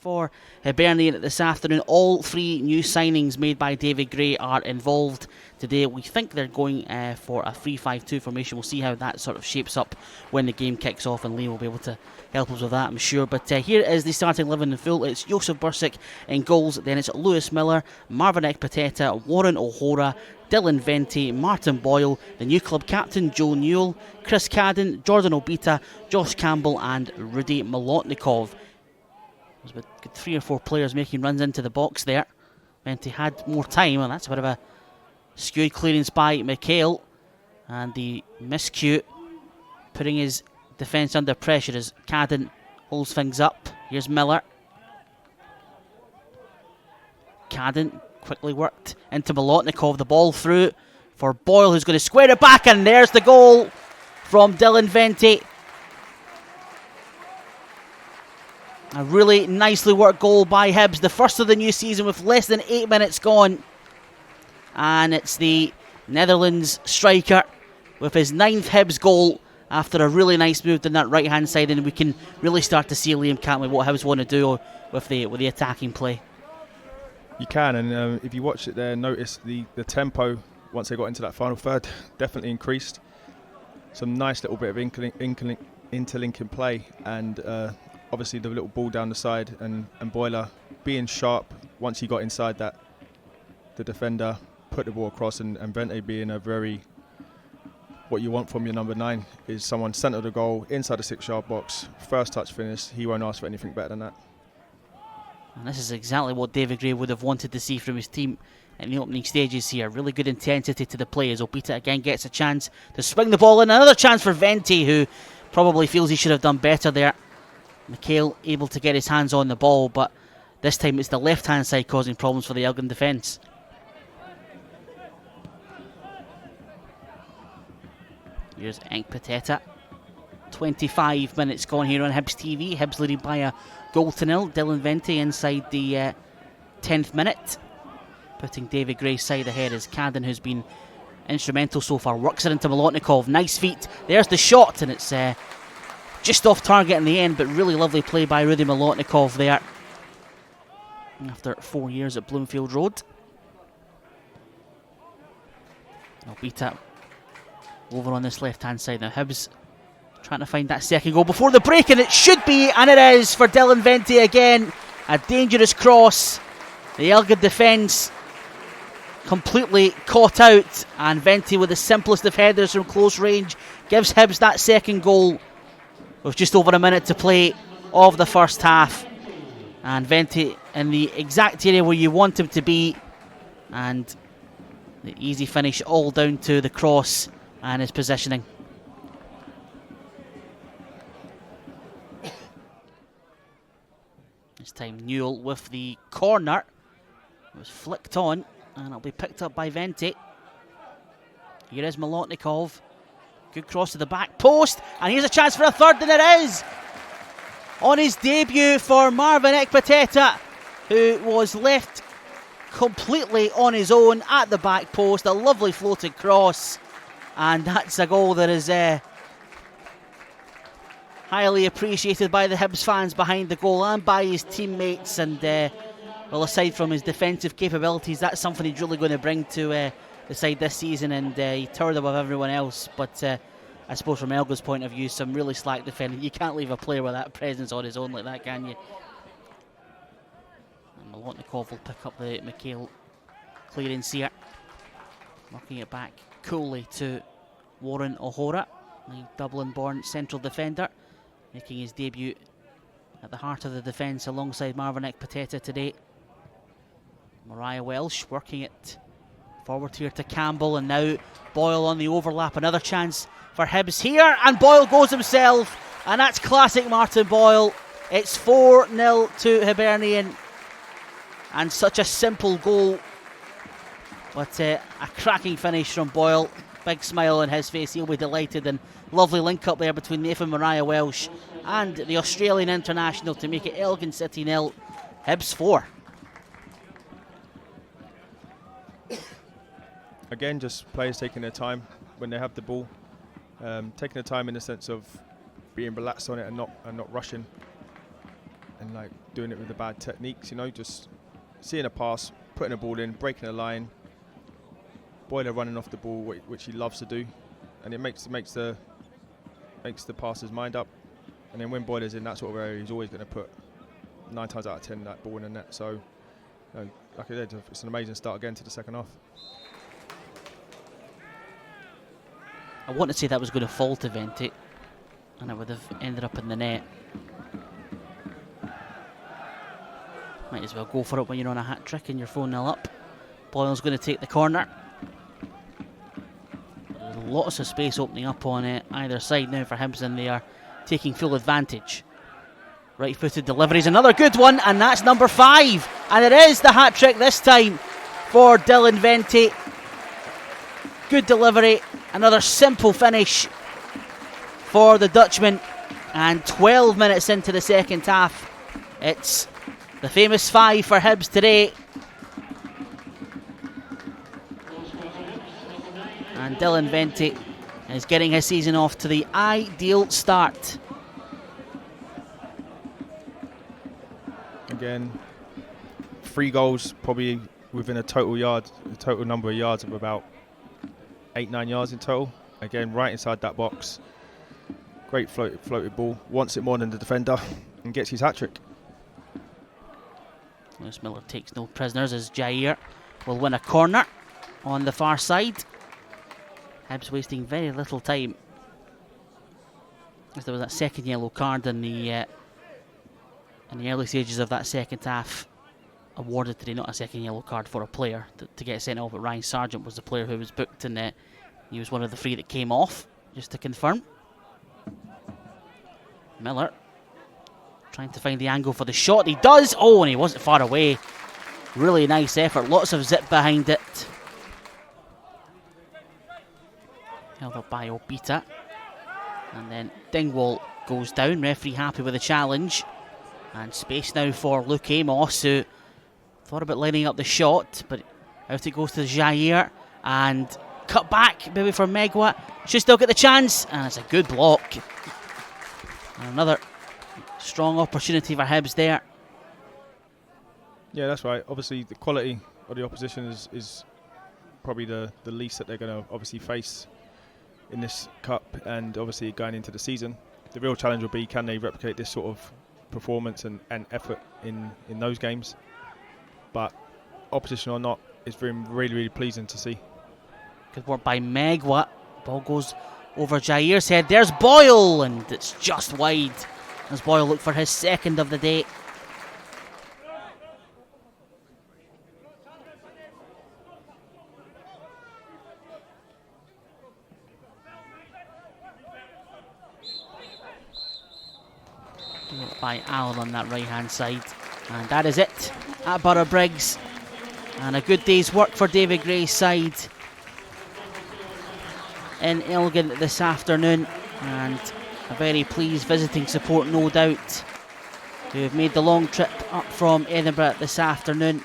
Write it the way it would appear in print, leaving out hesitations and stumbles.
for Hibernian this afternoon. All 3 new signings made by David Gray are involved today. We think they're going for a 3-5-2 formation. We'll see how that sort of shapes up when the game kicks off, and Lee will be able to help us with that, I'm sure. But here is the starting 11 in full. It's Joseph Bursick in goals, then it's Lewis Miller, Marvin Ekpateta, Warren O'Hora, Dylan Venti, Martin Boyle, the new club captain Joe Newell, Chris Cadden, Jordan Obita, Josh Campbell and Rudy Molotnikov. There's about 3 or 4 players making runs into the box there. Venti had more time, and that's a bit of a skewed clearance by McHale. And the miscue putting his defence under pressure as Cadden holds things up. Here's Miller. Cadden quickly worked into Molotnikov. The ball through for Boyle, who's going to square it back, and there's the goal from Dylan Venti. A really nicely worked goal by Hibs, the first of the new season with less than 8 minutes gone. And it's the Netherlands striker with his 9th Hibs goal after a really nice move down that right hand side, and we can really start to see, Liam, can't we, what Hibs want to do with the attacking play. You can, and if you watch it there, notice the tempo once they got into that final third definitely increased. Some nice little bit of interlinking play, and obviously the little ball down the side, and Boiler being sharp once he got inside that, the defender put the ball across, and Vente being a very, what you want from your number 9 is someone centre the goal, inside the 6-yard box, first touch finish. He won't ask for anything better than that. And this is exactly what David Gray would have wanted to see from his team in the opening stages here. Really good intensity to the play as Obita again gets a chance to swing the ball in. Another chance for Venti, who probably feels he should have done better there. McHale able to get his hands on the ball, but this time it's the left-hand side causing problems for the Elgin defence. Here's Ekpateta. 25 minutes gone here on Hibs TV. Hibs leading by a goal to nil. Dylan Venti inside the 10th minute, putting David Gray's side ahead as Cadden, who's been instrumental so far, works it into Molotnikov. Nice feet. There's the shot, and it's just off target in the end, but really lovely play by Rudy Molotnikov there after 4 years at Bloomfield Road. Obita over on this left-hand side now. Hibs trying to find that second goal before the break, and it should be, and it is for Dylan Venti again. A dangerous cross. The Elgin defence completely caught out, and Venti with the simplest of headers from close range gives Hibs that second goal with just over a minute to play of the first half. And Venti in the exact area where you want him to be, and the easy finish all down to the cross and his positioning. This time Newell with the corner. It was flicked on, and it'll be picked up by Venti. Here is Molotnikov. Good cross to the back post, and here's a chance for a third, and it is! On his debut for Marvin Ekpateta, who was left completely on his own at the back post. A lovely floated cross, and that's a goal that is highly appreciated by the Hibs fans behind the goal and by his teammates. And well, aside from his defensive capabilities, that's something he's really going to bring to the side this season, and he towered above everyone else. But I suppose from Elga's point of view, some really slack defending. You can't leave a player with that presence on his own like that, can you? And Molotnikov will pick up the McHale clearance here, knocking it back coolly to Warren O'Hora, the Dublin-born central defender, making his debut at the heart of the defence alongside Marvin Ekpateta today. Mariah Welsh working it forward here to Campbell, and now Boyle on the overlap. Another chance for Hibs here, and Boyle goes himself, and that's classic Martin Boyle. It's 4-0 to Hibernian, and such a simple goal, but a cracking finish from Boyle. Big smile on his face, he'll be delighted, and lovely link up there between Nathan Mariah Welsh and the Australian international to make it Elgin City 0, Hibs 4. Again, just players taking their time when they have the ball, taking their time in the sense of being relaxed on it and not rushing. and like doing it with the bad techniques, you know, just seeing a pass, putting a ball in, breaking a line. Boiler running off the ball, which he loves to do, and it makes the passer's mind up. And then when Boiler's in that sort of area, he's always going to put 9 times out of 10 that ball in the net. So, like I said, it's an amazing start again to the second half. I want to say that was going to fall to Venti, and it would have ended up in the net. Might as well go for it when you're on a hat trick and you're 4-0 up. Boyle's going to take the corner. Lots of space opening up on either side now for Hibs, and they are taking full advantage. Right-footed deliveries, another good one, and that's number 5. And it is the hat-trick this time for Dylan Venti. Good delivery, another simple finish for the Dutchman. And 12 minutes into the second half, it's the famous 5 for Hibs today. And Dylan Venti is getting his season off to the ideal start. Again, 3 goals, probably within a total number of yards of about 8-9 yards in total. Again, right inside that box. Great floated ball. Wants it more than the defender and gets his hat-trick. Lewis Miller takes no prisoners as Jair will win a corner on the far side. Hibs wasting very little time, as there was that second yellow card in the early stages of that second half awarded today. Not a second yellow card for a player to get sent off, but Ryan Sargent was the player who was booked, and he was one of the 3 that came off, just to confirm. Miller trying to find the angle for the shot. He does! Oh, and he wasn't far away. Really nice effort, lots of zip behind it. Held up by Obita. And then Dingwall goes down. Referee happy with the challenge. And space now for Luke Amos, who thought about lining up the shot, but out it goes to Jair. And cut back maybe for Megwa. Should still get the chance. And it's a good block. And another strong opportunity for Hibs there. Yeah, that's right. Obviously, the quality of the opposition is probably the least that they're going to obviously face in this cup, and obviously going into the season. The real challenge will be, can they replicate this sort of performance and effort in those games? But opposition or not, it's been really, really pleasing to see. Good work by Megwa. Ball goes over Jair's head. There's Boyle, and it's just wide as Boyle looked for his second of the day. By Allen on that right hand side, and that is it at Borough Briggs, and a good day's work for David Gray's side in Elgin this afternoon, and a very pleased visiting support, no doubt, who have made the long trip up from Edinburgh this afternoon.